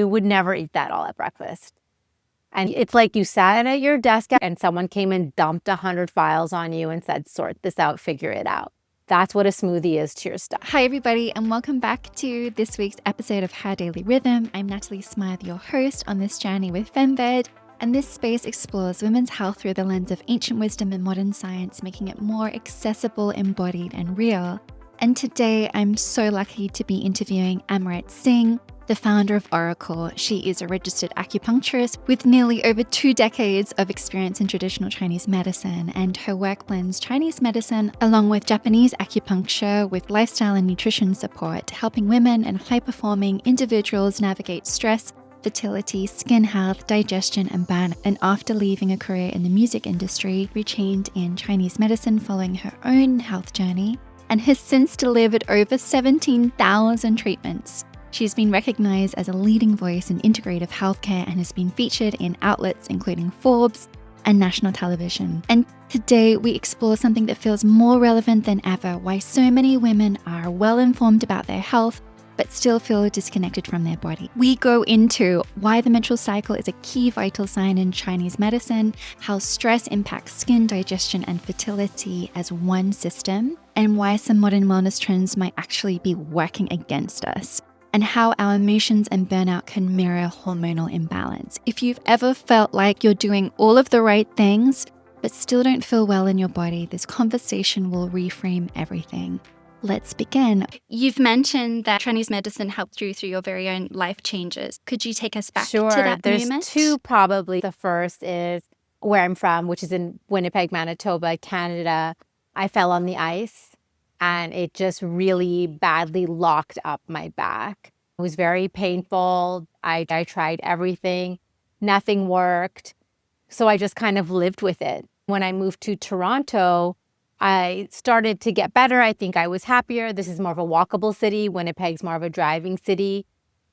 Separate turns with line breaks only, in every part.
You would never eat that all at breakfast. And it's like you sat at your desk and someone came and dumped 100 files on you and said, sort this out, figure it out. That's what a smoothie is to your stuff.
Hi, everybody, and welcome back to this week's episode of Her Daily Rhythm. I'm Natalie Smythe, your host on this journey with FemVed, and this space explores women's health through the lens of ancient wisdom and modern science, making it more accessible, embodied, and real. And today, I'm so lucky to be interviewing Amrit Singh, the founder of Auracle. She is a registered acupuncturist with nearly over 2 decades of experience in traditional Chinese medicine, and her work blends Chinese medicine along with Japanese acupuncture with lifestyle and nutrition support, helping women and high-performing individuals navigate stress, fertility, skin health, digestion, and burnout. And after leaving a career in the music industry, retrained in Chinese medicine following her own health journey, and has since delivered over 17,000 treatments. She's been recognized as a leading voice in integrative healthcare and has been featured in outlets including Forbes and national television. And today we explore something that feels more relevant than ever: why so many women are well informed about their health but still feel disconnected from their body. We go into why the menstrual cycle is a key vital sign in Chinese medicine, how stress impacts skin, digestion, and fertility as one system, and why some modern wellness trends might actually be working against us, and how our emotions and burnout can mirror hormonal imbalance. If you've ever felt like you're doing all of the right things, but still don't feel well in your body, this conversation will reframe everything. Let's begin. You've mentioned that Chinese medicine helped you through your very own life changes. Could you take us back to that
There's
moment?
two probably. The first is where I'm from, which is in Winnipeg, Manitoba, Canada. I fell on the ice and it just really badly locked up my back. It was very painful. I tried everything. Nothing worked. So I just kind of lived with it. When I moved to Toronto, I started to get better. I think I was happier. This is more of a walkable city. Winnipeg's more of a driving city.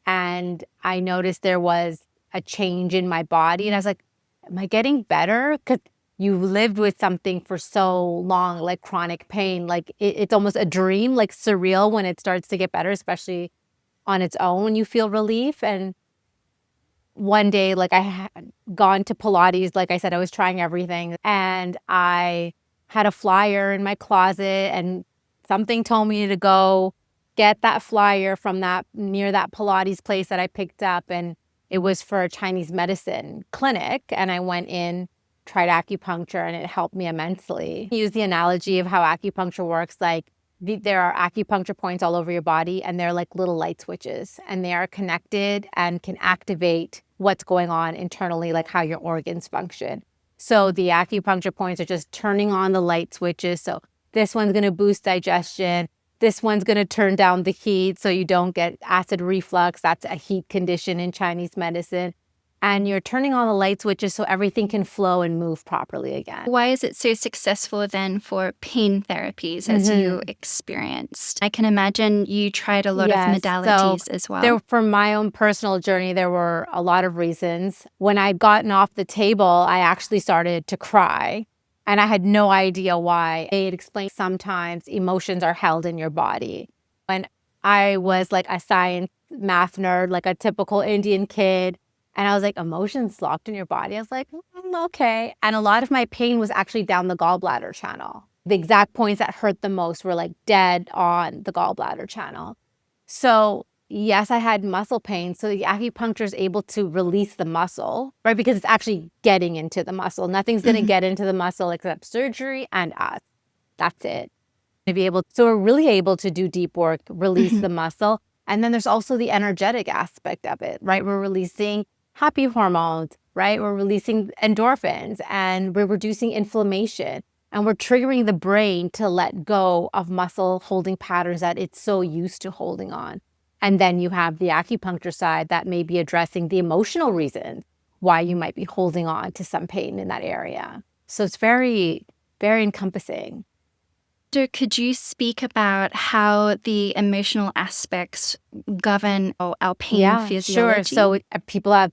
And I noticed there was a change in my body. And I was like, am I getting better? Because you've lived with something for so long, like chronic pain. Like it's almost a dream, like surreal when it starts to get better, especially on its own. You feel relief. And one day, like I had gone to Pilates. Like I said, I was trying everything. And I had a flyer in my closet and something told me to go get that flyer from that near that Pilates place that I picked up. And it was for a Chinese medicine clinic. And I went in, tried acupuncture, and it helped me immensely. I use the analogy of how acupuncture works. Like there are acupuncture points all over your body and they're like little light switches and they are connected and can activate what's going on internally, like how your organs function. So the acupuncture points are just turning on the light switches. So this one's going to boost digestion. This one's going to turn down the heat so you don't get acid reflux. That's a heat condition in Chinese medicine. And you're turning on the light switches so everything can flow and move properly again.
Why is it so successful then for pain therapies as you experienced? I can imagine you tried a lot of modalities as well.
For my own personal journey, there were a lot of reasons. When I'd gotten off the table, I actually started to cry. And I had no idea why. They'd explained sometimes emotions are held in your body. When I was like a science math nerd, like a typical Indian kid, and I was like, emotions locked in your body? I was like, okay. And a lot of my pain was actually down the gallbladder channel. The exact points that hurt the most were like dead on the gallbladder channel. So yes, I had muscle pain. So the acupuncture is able to release the muscle, right? Because it's actually getting into the muscle. Nothing's going to get into the muscle except surgery and us. That's it. So we're really able to do deep work, release the muscle. And then there's also the energetic aspect of it, right? We're releasing happy hormones, right? We're releasing endorphins and we're reducing inflammation and we're triggering the brain to let go of muscle holding patterns that it's so used to holding on. And then you have the acupuncture side that may be addressing the emotional reasons why you might be holding on to some pain in that area. So it's very, very encompassing.
So could you speak about how the emotional aspects govern our pain physiology?
Sure.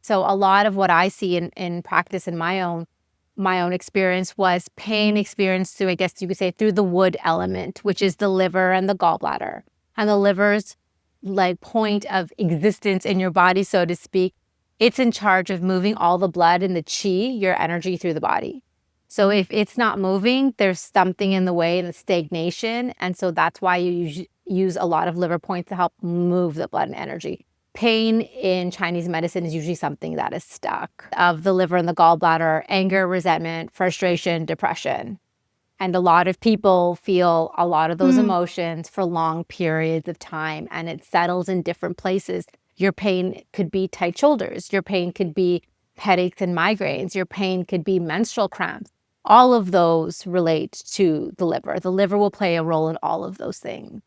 So a lot of what I see in practice in my own experience was pain experienced through, I guess you could say, through the wood element, which is the liver and the gallbladder. And the liver's like point of existence in your body, so to speak. It's in charge of moving all the blood and the chi, your energy, through the body. So if it's not moving, there's something in the way, and it's stagnation. And so that's why you use a lot of liver points to help move the blood and energy. Pain in Chinese medicine is usually something that is stuck of the liver and the gallbladder, anger, resentment, frustration, depression. And a lot of people feel a lot of those emotions for long periods of time, and it settles in different places. Your pain could be tight shoulders. Your pain could be headaches and migraines. Your pain could be menstrual cramps. All of those relate to the liver. The liver will play a role in all of those things.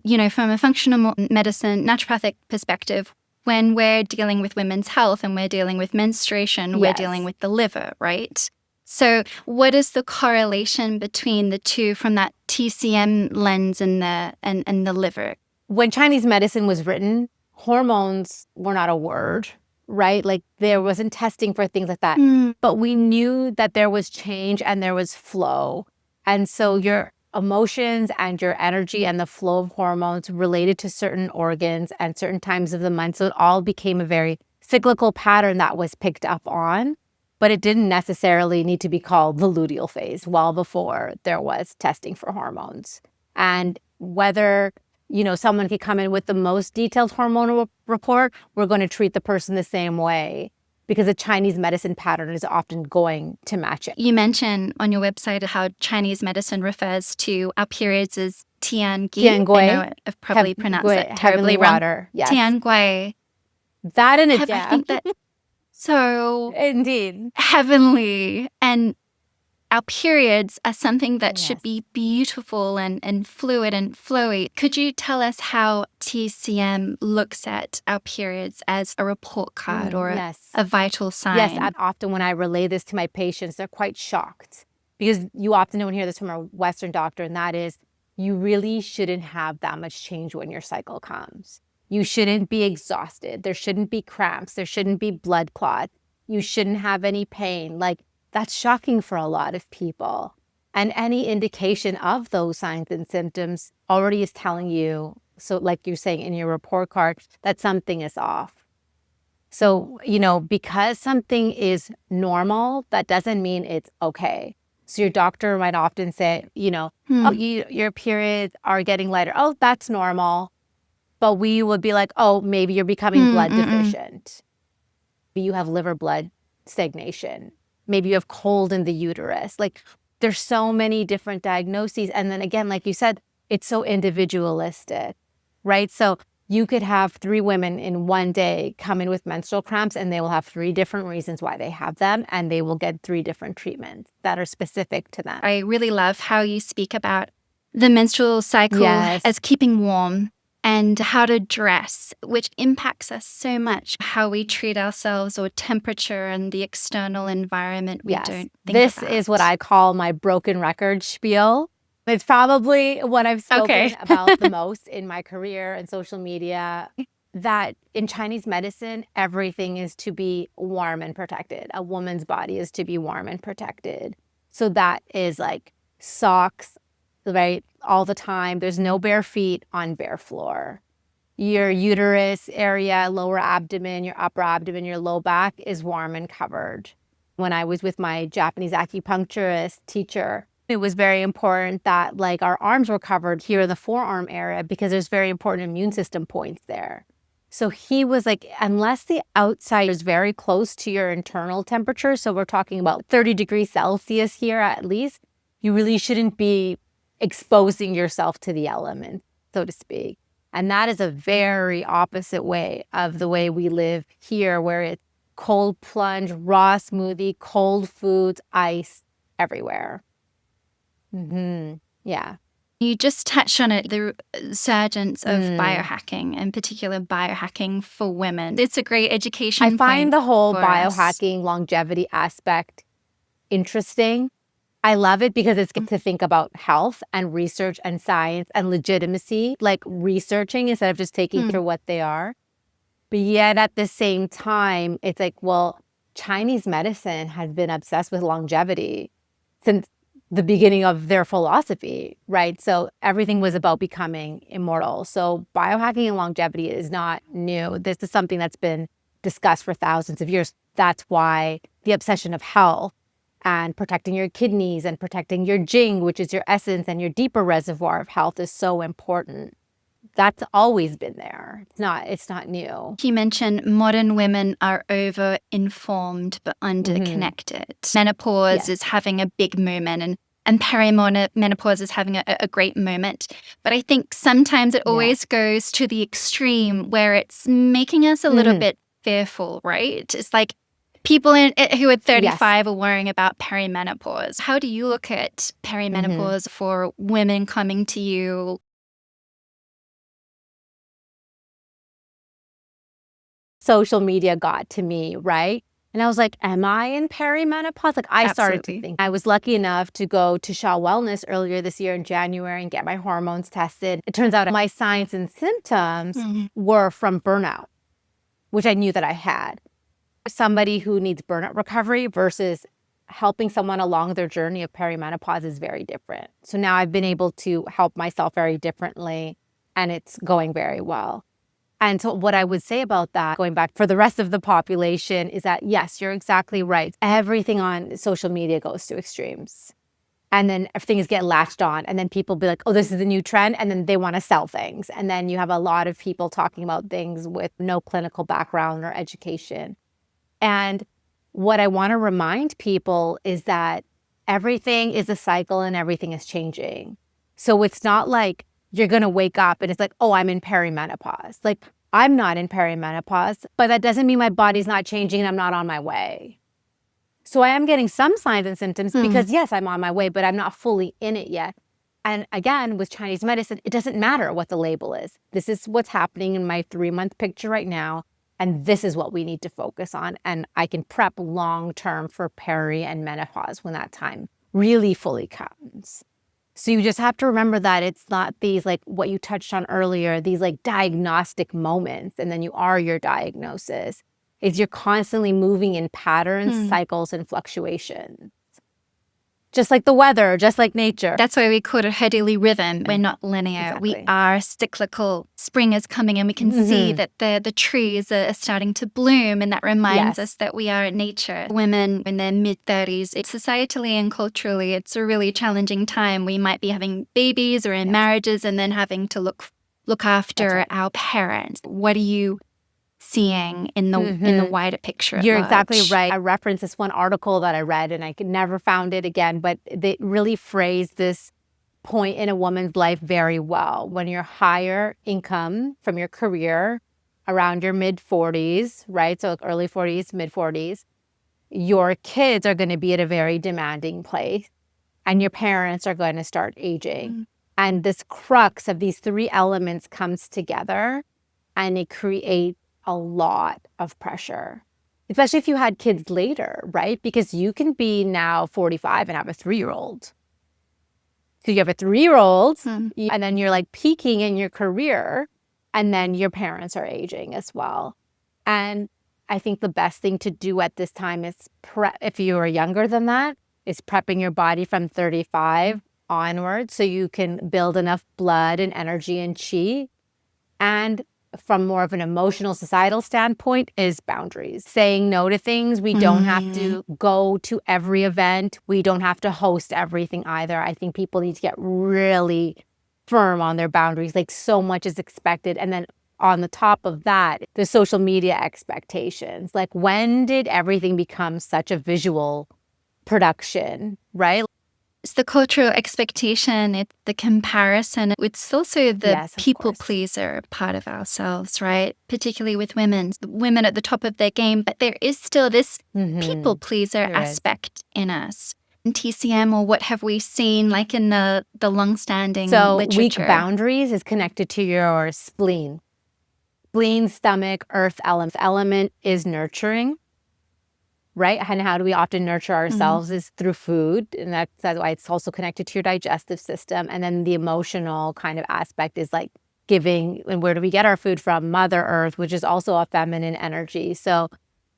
You know, from a functional medicine, naturopathic perspective, when we're dealing with women's health and we're dealing with menstruation, we're dealing with the liver, right? So what is the correlation between the two from that TCM lens and the liver?
When Chinese medicine was written, hormones were not a word, right? Like there wasn't testing for things like that. But we knew that there was change and there was flow. And so your emotions and your energy and the flow of hormones related to certain organs and certain times of the month. So it all became a very cyclical pattern that was picked up on. But it didn't necessarily need to be called the luteal phase well before there was testing for hormones. And whether, you know, someone could come in with the most detailed hormonal report, we're going to treat the person the same way because the Chinese medicine pattern is often going to match it.
You mentioned on your website how Chinese medicine refers to our periods as tian gui.
Tian gui.
I know I've probably pronounced that terribly wrong.
Water. Yes.
Tian gui.
That in a
I think that so
indeed
heavenly, and our periods are something that should be beautiful and fluid and flowy. Could you tell us how TCM looks at our periods as a report card or a vital sign?
Yes, often when I relay this to my patients, they're quite shocked because you often don't hear this from a Western doctor, and that is you really shouldn't have that much change when your cycle comes. You shouldn't be exhausted. There shouldn't be cramps. There shouldn't be blood clot. You shouldn't have any pain. Like, that's shocking for a lot of people. And any indication of those signs and symptoms already is telling you, so like you're saying in your report card, that something is off. So, you know, because something is normal, that doesn't mean it's okay. So your doctor might often say, you know, oh, your periods are getting lighter. Oh, that's normal. But we would be like, oh, maybe you're becoming blood deficient. Maybe you have liver blood stagnation. Maybe you have cold in the uterus. Like there's so many different diagnoses. And then again, like you said, it's so individualistic, right? So you could have 3 women in one day come in with menstrual cramps, and they will have 3 different reasons why they have them, and they will get 3 different treatments that are specific to them.
I really love how you speak about the menstrual cycle as keeping warm and how to dress, which impacts us so much, how we treat ourselves or temperature and the external environment we don't think
This
about.
is what I call my broken record spiel. It's probably what I've spoken about the most in my career and social media, that in Chinese medicine, everything is to be warm and protected. A woman's body is to be warm and protected. So that is like socks, right? All the time. There's no bare feet on bare floor. Your uterus area, lower abdomen, your upper abdomen, your low back is warm and covered. When I was with my Japanese acupuncturist teacher, it was very important that like our arms were covered here in the forearm area because there's very important immune system points there. So he was like, unless the outside is very close to your internal temperature, so we're talking about 30 degrees Celsius here at least, you really shouldn't be exposing yourself to the elements, so to speak. And that is a very opposite way of the way we live here, where it's cold plunge, raw smoothie, cold foods, ice everywhere. Yeah.
You just touched on it, the resurgence of biohacking, in particular biohacking for women. It's a great education
I find the whole
biohacking
longevity aspect interesting. I love it because it's get to think about health and research and science and legitimacy, like researching instead of just taking through what they are. But yet at the same time, it's like, well, Chinese medicine has been obsessed with longevity since the beginning of their philosophy, right? So everything was about becoming immortal. So biohacking and longevity is not new. This is something that's been discussed for thousands of years. That's why the obsession of health and protecting your kidneys and protecting your jing, which is your essence and your deeper reservoir of health, is so important. That's always been there. It's not new.
You mentioned modern women are over-informed but under-connected. Menopause is having a big moment, and perimenopause is having a great moment. But I think sometimes it always goes to the extreme where it's making us a little bit fearful, right? It's like people who are 35 are worrying about perimenopause. How do you look at perimenopause for women coming to you?
Social media got to me, right? And I was like, am I in perimenopause? Like I started to think. I was lucky enough to go to Shaw Wellness earlier this year in January and get my hormones tested. It turns out my signs and symptoms were from burnout, which I knew that I had. Somebody who needs burnout recovery versus helping someone along their journey of perimenopause is very different. So now I've been able to help myself very differently, and it's going very well. And so what I would say about that, going back for the rest of the population, is that, yes, you're exactly right. Everything on social media goes to extremes. And then things get latched on. And then people be like, oh, this is the new trend. And then they want to sell things. And then you have a lot of people talking about things with no clinical background or education. And what I want to remind people is that everything is a cycle and everything is changing. So it's not like you're going to wake up and it's like, oh, I'm in perimenopause. Like, I'm not in perimenopause, but that doesn't mean my body's not changing and I'm not on my way. So I am getting some signs and symptoms because, yes, I'm on my way, but I'm not fully in it yet. And again, with Chinese medicine, it doesn't matter what the label is. This is what's happening in my 3-month picture right now. And this is what we need to focus on. And I can prep long-term for peri and menopause when that time really fully comes. So you just have to remember that it's not these, like what you touched on earlier, these like diagnostic moments, and then you are your diagnosis. It's you're constantly moving in patterns, cycles, and fluctuations. Just like the weather, just like nature.
That's why we call it a daily rhythm. We're not linear.
Exactly.
We are cyclical. Spring is coming and we can see that the trees are starting to bloom, and that reminds us that we are in nature. Women in their mid-30s, societally and culturally, it's a really challenging time. We might be having babies or in marriages and then having to look after our parents. What are you seeing in the wider picture?
You're exactly right. I referenced this one article that I read and I could never found it again, but they really phrased this point in a woman's life very well. When you're higher income from your career around your mid-40s, right? So early 40s, mid-40s, your kids are going to be at a very demanding place and your parents are going to start aging. And this crux of these 3 elements comes together and it creates a lot of pressure, especially if you had kids later, right? Because you can be now 45 and have a 3-year-old. So you have a 3-year-old and then you're like peaking in your career and then your parents are aging as well. And I think the best thing to do at this time is if you are younger than that, is prepping your body from 35 onwards so you can build enough blood and energy and chi. And from more of an emotional societal standpoint is boundaries. Saying no to things. We don't have to go to every event. We don't have to host everything either. I think people need to get really firm on their boundaries. Like so much is expected. And then on the top of that, the social media expectations. Like when did everything become such a visual production, right?
It's the cultural expectation, it's the comparison. It's also the people pleaser part of ourselves, right? Particularly with women. Women at the top of their game, but there is still this people pleaser aspect in us. In TCM, or what have we seen like in the long-standing literature?
So weak boundaries is connected to your spleen. Spleen, stomach, earth element is nurturing. Right? And how do we often nurture ourselves is through food. And that's why it's also connected to your digestive system. And then the emotional kind of aspect is like giving, and where do we get our food from? Mother Earth, which is also a feminine energy. So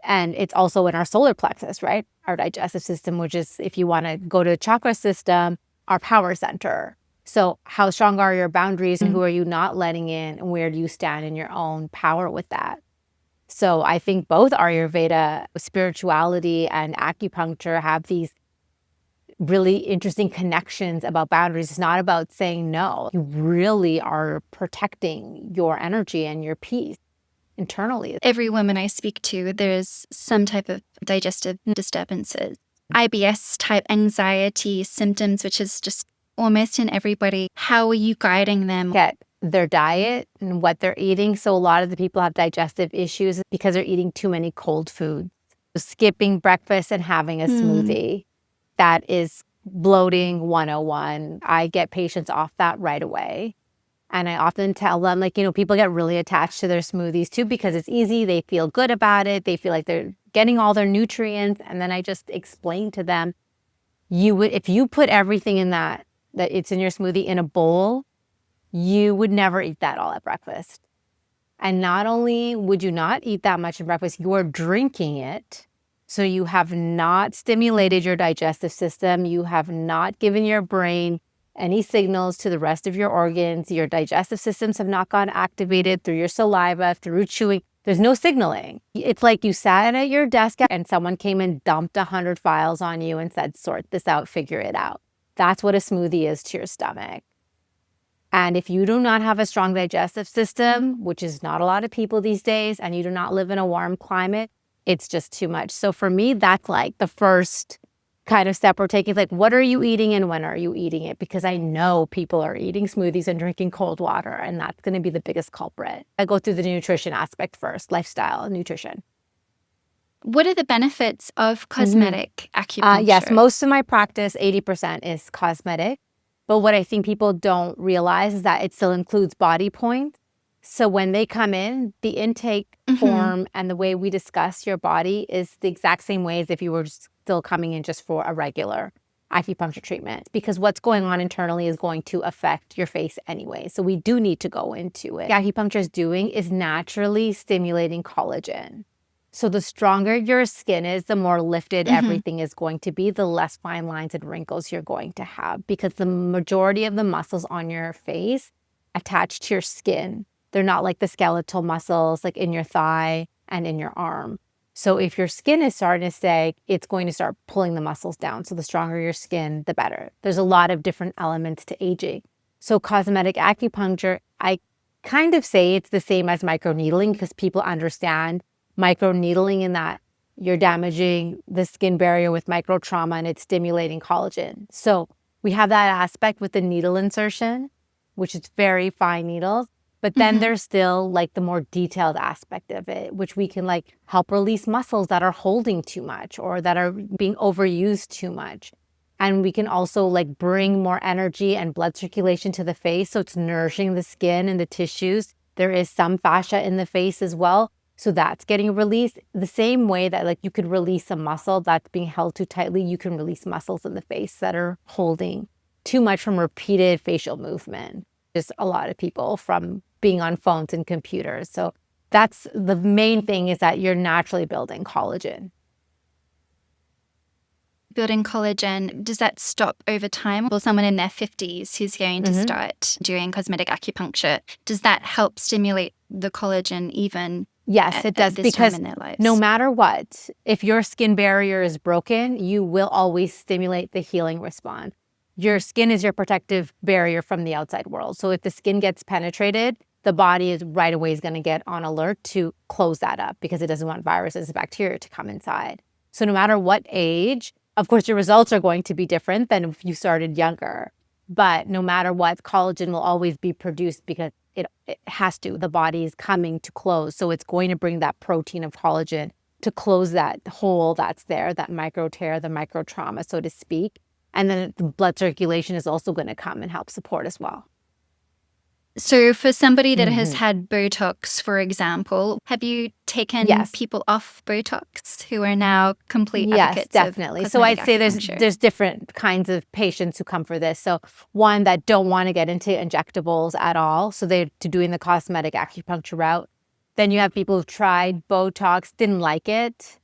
And it's also in our solar plexus, right? Our digestive system, which is, if you want to go to the chakra system, our power center. So how strong are your boundaries and who are you not letting in, and where do you stand in your own power with that? So I think both Ayurveda, spirituality, and acupuncture have these really interesting connections about boundaries. It's not about saying no. You really are protecting your energy and your peace internally.
Every woman I speak to, there's some type of digestive disturbances, IBS type anxiety symptoms, which is just almost in everybody. How are you guiding them?
Get their diet and what they're eating. So a lot of the people have digestive issues because they're eating too many cold foods. Skipping breakfast and having a smoothie. That is bloating 101. I get patients off that right away. And I often tell them, like, people get really attached to their smoothies too because it's easy. They feel good about it. They feel like they're getting all their nutrients. And then I just explain to them, if you put everything in that it's in your smoothie in a bowl, you would never eat that all at breakfast. And not only would you not eat that much at breakfast, you're drinking it. So you have not stimulated your digestive system. You have not given your brain any signals to the rest of your organs. Your digestive systems have not gotten activated through your saliva, through chewing. There's no signaling. It's like you sat at your desk and someone came and dumped 100 files on you and said, sort this out, figure it out. That's what a smoothie is to your stomach. And if you do not have a strong digestive system, which is not a lot of people these days, and you do not live in a warm climate, it's just too much. So for me, that's like the first kind of step we're taking. Like, what are you eating and when are you eating it? Because I know people are eating smoothies and drinking cold water, and that's going to be the biggest culprit. I go through the nutrition aspect first, lifestyle, nutrition.
What are the benefits of cosmetic acupuncture?
Yes, most of my practice, 80% is cosmetic. But what I think people don't realize is that it still includes body points. So when they come in, the intake form and the way we discuss your body is the exact same way as if you were still coming in just for a regular acupuncture treatment, because what's going on internally is going to affect your face anyway. So we do need to go into it. What acupuncture is doing is naturally stimulating collagen. So the stronger your skin is, the more lifted everything is going to be, the less fine lines and wrinkles you're going to have, because the majority of the muscles on your face attach to your skin. They're not like the skeletal muscles like in your thigh and in your arm. So if your skin is starting to sag, it's going to start pulling the muscles down. So the stronger your skin, the better. There's a lot of different elements to aging. So cosmetic acupuncture, I kind of say it's the same as microneedling because people understand microneedling in that you're damaging the skin barrier with micro trauma and it's stimulating collagen. So we have that aspect with the needle insertion, which is very fine needles. But then there's still like the more detailed aspect of it, which we can like help release muscles that are holding too much or that are being overused too much. And we can also like bring more energy and blood circulation to the face. So it's nourishing the skin and the tissues. There is some fascia in the face as well. So that's getting released the same way that like you could release a muscle that's being held too tightly. You can release muscles in the face that are holding too much from repeated facial movement. Just a lot of people from being on phones and computers. So that's the main thing, is that you're naturally building collagen.
Building collagen, does that stop over time? Or someone in their 50s who's going to start doing cosmetic acupuncture, does that help stimulate the collagen even?
Yes, it does, because no matter what, if your skin barrier is broken, you will always stimulate the healing response. Your skin is your protective barrier from the outside world. So if the skin gets penetrated, the body is right away is going to get on alert to close that up because it doesn't want viruses and bacteria to come inside. So no matter what age, of course, your results are going to be different than if you started younger. But no matter what, collagen will always be produced because it has to. The body is coming to close. So it's going to bring that protein of collagen to close that hole that's there, that micro tear, the micro trauma, so to speak. And then the blood circulation is also going to come and help support as well.
So for somebody that has had Botox, for example, have you taken people off Botox who are now complete advocates?
Yes, definitely. So I'd say there's different kinds of patients who come for this. So one that don't want to get into injectables at all. So they're doing the cosmetic acupuncture route. Then you have people who've tried Botox, didn't like it.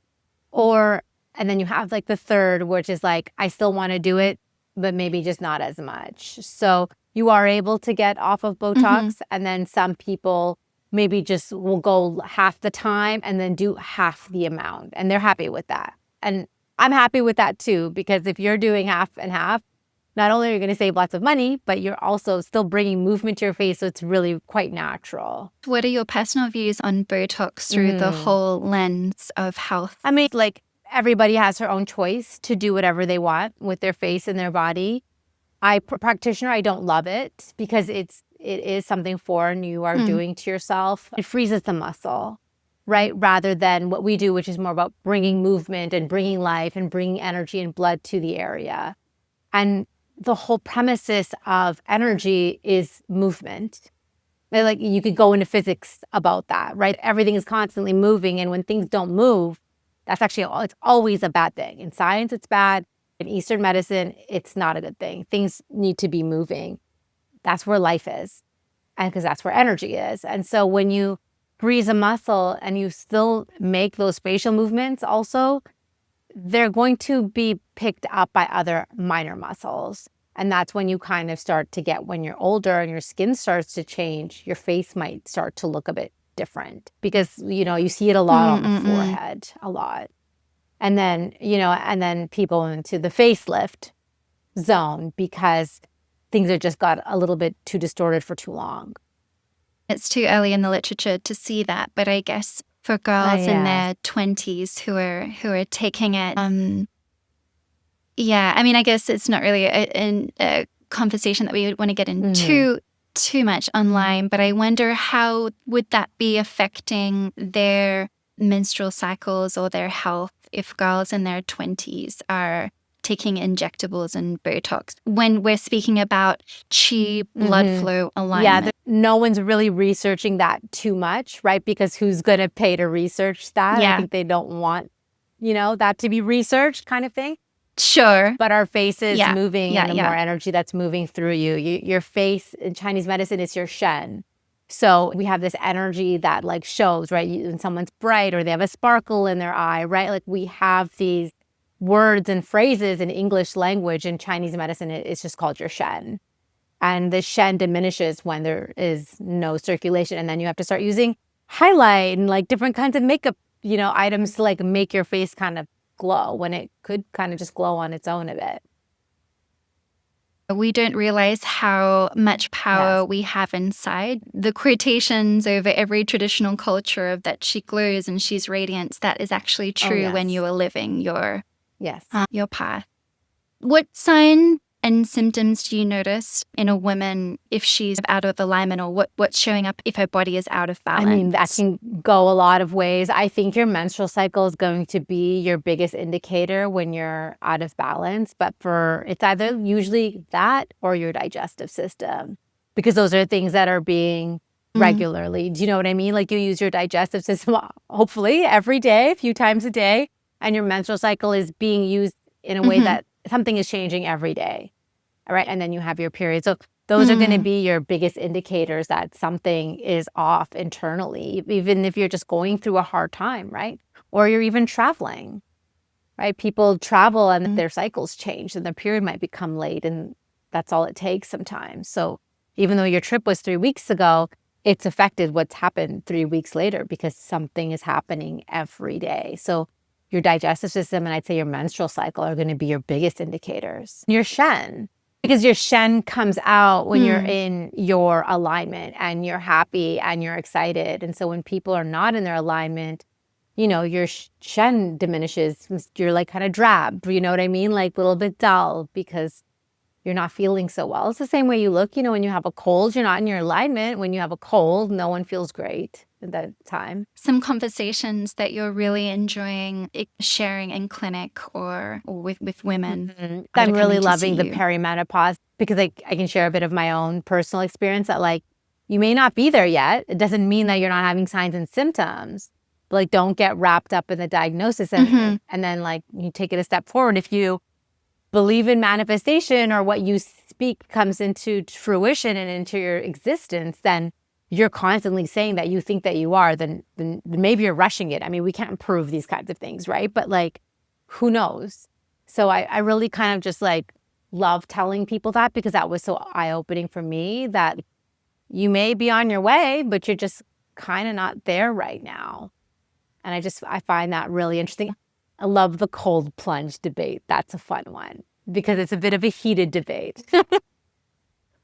And then you have like the third, which is like, I still want to do it, but maybe just not as much. So you are able to get off of Botox. And then some people maybe just will go half the time and then do half the amount. And they're happy with that. And I'm happy with that too, because if you're doing half and half, not only are you going to save lots of money, but you're also still bringing movement to your face. So it's really quite natural.
What are your personal views on Botox through the whole lens of health?
I mean, like everybody has her own choice to do whatever they want with their face and their body. Practitioner, I don't love it because it is something foreign you are doing to yourself. It freezes the muscle, right? Rather than what we do, which is more about bringing movement and bringing life and bringing energy and blood to the area. And the whole premises of energy is movement. Like you could go into physics about that, right? Everything is constantly moving. And when things don't move, that's actually, it's always a bad thing. In science, it's bad. In Eastern medicine, it's not a good thing. Things need to be moving. That's where life is. And because that's where energy is. And so when you freeze a muscle and you still make those facial movements also, they're going to be picked up by other minor muscles. And that's when you kind of start to get, when you're older and your skin starts to change, your face might start to look a bit different because, you see it a lot on the forehead, a lot. And then, and then people into the facelift zone because things are just got a little bit too distorted for too long.
It's too early in the literature to see that, but I guess for girls in their 20s who are taking it, I mean, I guess it's not really a conversation that we would want to get into too much online, but I wonder how would that be affecting their menstrual cycles or their health if girls in their 20s are taking injectables and Botox when we're speaking about chi blood flow alignment.
Yeah, no one's really researching that too much, right? Because who's going to pay to research that?
Yeah.
I think they don't want, that to be researched kind of thing.
Sure.
But our face is moving and the more energy that's moving through you. Your face in Chinese medicine is your Shen. So we have this energy that like shows, right? When someone's bright or they have a sparkle in their eye, right? Like we have these words and phrases in English language. In Chinese medicine, it's just called your Shen. And the Shen diminishes when there is no circulation. And then you have to start using highlight and like different kinds of makeup, items to like make your face kind of glow when it could kind of just glow on its own a bit.
We don't realize how much power we have inside. The quotations over every traditional culture of that she glows and she's radiant, that is actually true when you are living your path. What sign and symptoms do you notice in a woman if she's out of alignment, or what's showing up if her body is out of balance?
I mean, that can go a lot of ways. I think your menstrual cycle is going to be your biggest indicator when you're out of balance, but it's either usually that or your digestive system, because those are things that are being regularly. Do you know what I mean? Like you use your digestive system hopefully every day, a few times a day, and your menstrual cycle is being used in a way that something is changing every day. All right. And then you have your period. So those are going to be your biggest indicators that something is off internally, even if you're just going through a hard time, right? Or you're even traveling, right? People travel and their cycles change and their period might become late, and that's all it takes sometimes. So even though your trip was 3 weeks ago, it's affected what's happened 3 weeks later because something is happening every day. So your digestive system and I'd say your menstrual cycle are going to be your biggest indicators. Your Shen, because your Shen comes out when you're in your alignment and you're happy and you're excited. And so when people are not in their alignment, your Shen diminishes. You're like kind of drab, you know what I mean? Like a little bit dull because you're not feeling so well. It's the same way you look, when you have a cold, you're not in your alignment. When you have a cold, no one feels great at that time.
Some conversations that you're really enjoying sharing in clinic or with women.
I'm really loving the perimenopause because I can share a bit of my own personal experience that like, you may not be there yet. It doesn't mean that you're not having signs and symptoms. But like, don't get wrapped up in the diagnosis and then like you take it a step forward. If you believe in manifestation or what you speak comes into fruition and into your existence, then you're constantly saying that you think that you are, then maybe you're rushing it. I mean, we can't prove these kinds of things, right? But like, who knows? So I really kind of just like love telling people that, because that was so eye-opening for me, that you may be on your way, but you're just kind of not there right now. And I find that really interesting. I love the cold plunge debate. That's a fun one because it's a bit of a heated debate.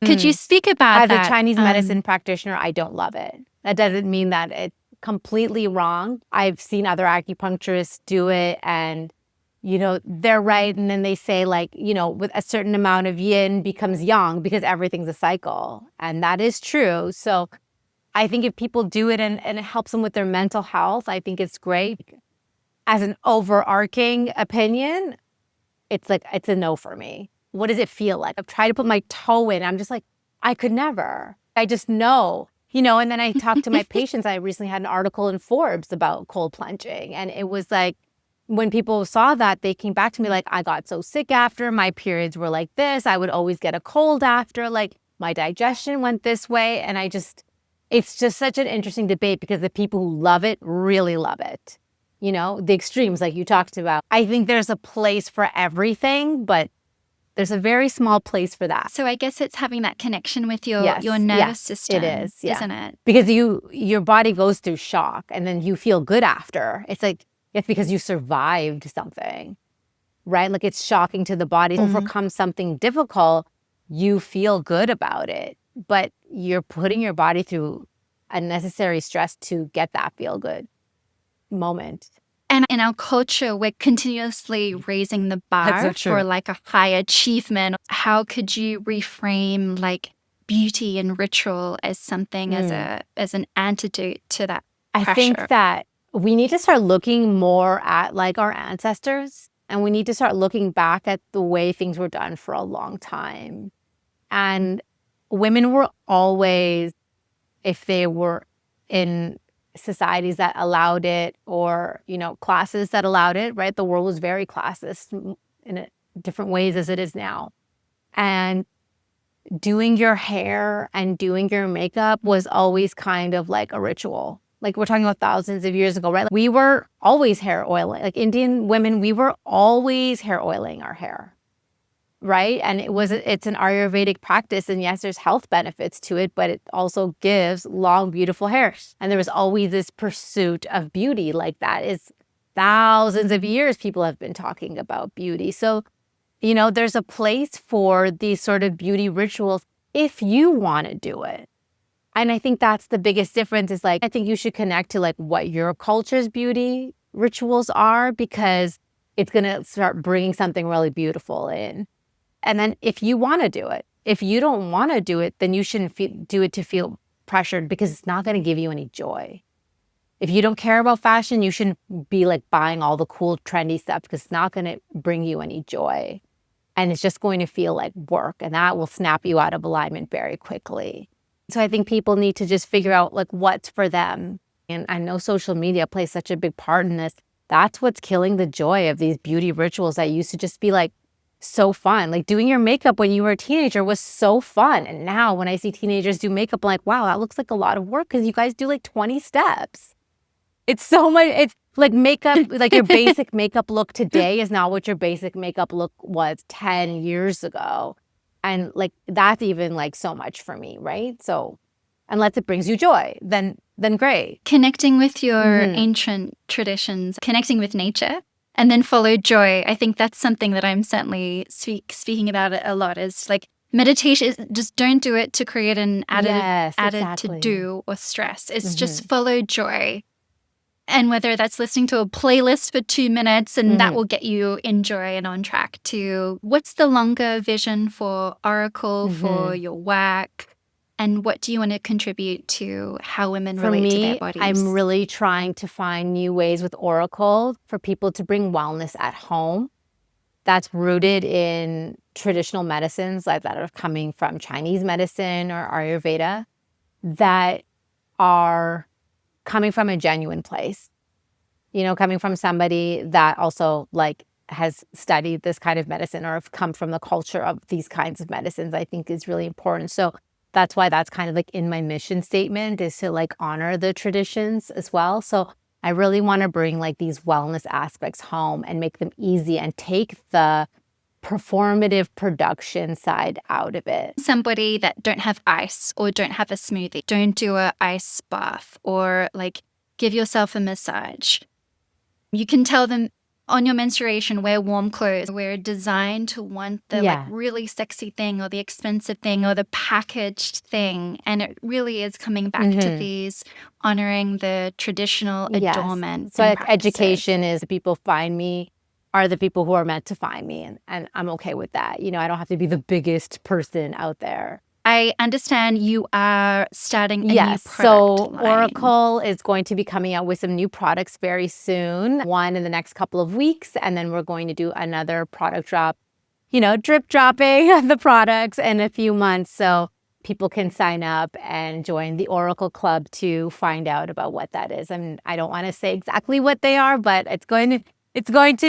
Could you speak about
As
that?
a Chinese medicine practitioner, I don't love it. That doesn't mean that it's completely wrong. I've seen other acupuncturists do it and, you know, they're right. And then they say like, you know, with a certain amount of yin becomes yang because everything's a cycle. And that is true. So I think if people do it and it helps them with their mental health, I think it's great. As an overarching opinion, it's a no for me. What does it feel like? I've tried to put my toe in. I'm just like, I could never. I just know, you know, and then I talked to my patients. I recently had an article in Forbes about cold plunging. And it was like, when people saw that, they came back to me like, I got so sick after, my periods were like this. I would always get a cold after, like my digestion went this way. And it's just such an interesting debate because the people who love it really love it. You know, the extremes like you talked about. I think there's a place for everything, but there's a very small place for that.
So I guess it's having that connection with your nervous system.
It is,
isn't it?
Because your body goes through shock and then you feel good after. It's like, it's because you survived something, right? Like it's shocking to the body. Overcome something difficult, you feel good about it. But you're putting your body through unnecessary stress to get that feel good moment.
And in our culture, we're continuously raising the bar for like a high achievement. How could you reframe like beauty and ritual as something as an antidote to that pressure?
I think that we need to start looking more at like our ancestors, and we need to start looking back at the way things were done for a long time. And women were always, if they were in societies that allowed it, or, you know, classes that allowed it, right? The world was very classist in different ways as it is now. And doing your hair and doing your makeup was always kind of like a ritual. Like we're talking about thousands of years ago, right? Like we were always hair oiling. Like Indian women, we were always hair oiling our hair. Right? And it's an Ayurvedic practice. And yes, there's health benefits to it, but it also gives long, beautiful hair. And there was always this pursuit of beauty. Like that is thousands of years people have been talking about beauty. So, you know, there's a place for these sort of beauty rituals if you want to do it. And I think that's the biggest difference is like, I think you should connect to like what your culture's beauty rituals are, because it's going to start bringing something really beautiful in. And then if you want to do it, if you don't want to do it, then you shouldn't do it to feel pressured, because it's not going to give you any joy. If you don't care about fashion, you shouldn't be like buying all the cool, trendy stuff, because it's not going to bring you any joy. And it's just going to feel like work, and that will snap you out of alignment very quickly. So I think people need to just figure out like what's for them. And I know social media plays such a big part in this. That's what's killing the joy of these beauty rituals that used to just be like so fun. Like doing your makeup when you were a teenager was so fun. And now when I see teenagers do makeup, I'm like, wow, that looks like a lot of work, because you guys do like 20 steps. It's so much. It's like makeup, like your basic makeup look today is not what your basic makeup look was 10 years ago. And like, that's even like so much for me, right? So unless it brings you joy, then great.
Connecting with your ancient traditions, connecting with nature, and then follow joy. I think that's something that I'm certainly speaking about it a lot, is like meditation. Just don't do it to create an added to do or stress. It's just follow joy. And whether that's listening to a playlist for 2 minutes, and that will get you in joy and on track, to what's the longer vision for Auracle, for your work, and what do you want to contribute to how women relate to their bodies?
I'm really trying to find new ways with Auracle for people to bring wellness at home. That's rooted in traditional medicines like that are coming from Chinese medicine or Ayurveda, that are coming from a genuine place, you know, coming from somebody that also like has studied this kind of medicine or have come from the culture of these kinds of medicines, I think is really important. So that's why that's kind of like in my mission statement, is to like honor the traditions as well. So I really want to bring like these wellness aspects home and make them easy and take the performative production side out of it.
Somebody that don't have ice or don't have a smoothie, don't do a ice bath or like give yourself a massage. You can tell them on your menstruation, wear warm clothes. We're designed to want the like really sexy thing or the expensive thing or the packaged thing. And it really is coming back to these honoring the traditional adornment.
So like education is the people find me are the people who are meant to find me. And I'm okay with that. You know, I don't have to be the biggest person out there.
I understand you are starting a new product
so
line.
Auracle is going to be coming out with some new products very soon, one in the next couple of weeks, and then we're going to do another product drop, you know, drip dropping the products in a few months. So people can sign up and join the Auracle Club to find out about what that is. And I don't want to say exactly what they are, but it's going to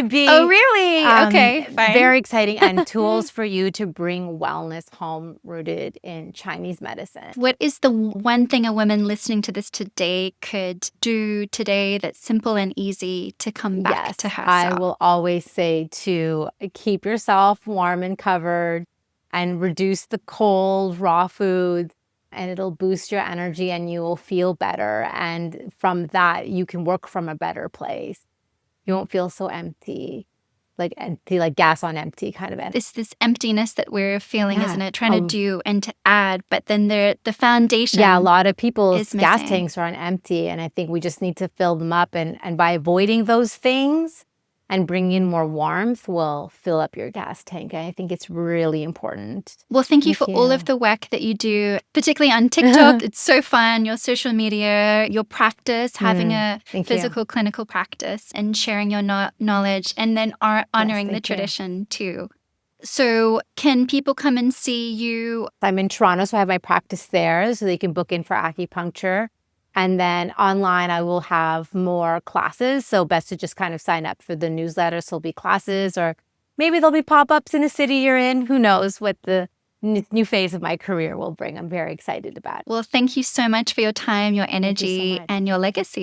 be
oh really okay, fine.
Very exciting, and tools for you to bring wellness home rooted in Chinese medicine.
What is the one thing a woman listening to this today could do today that's simple and easy to come back to herself?
I will always say to keep yourself warm and covered and reduce the cold raw foods, and it'll boost your energy and you will feel better, and from that you can work from a better place. You won't feel so empty, like gas on empty kind of empty.
This emptiness that we're feeling, isn't it? Trying to do and to add, but then the foundation.
Yeah, a lot of people's gas tanks are on empty, and I think we just need to fill them up. And by avoiding those things and bringing in more warmth will fill up your gas tank. And I think it's really important.
Well, thank you for all of the work that you do, particularly on TikTok. It's so fun, your social media, your practice, having a physical clinical practice and sharing your knowledge, and then honoring the tradition too. So can people come and see you?
I'm in Toronto, so I have my practice there, so they can book in for acupuncture. And then online, I will have more classes. So best to just kind of sign up for the newsletter. So there'll be classes, or maybe there'll be pop-ups in a city you're in. Who knows what the new phase of my career will bring. I'm very excited about it.
Well, thank you so much for your time, your energy, and your legacy.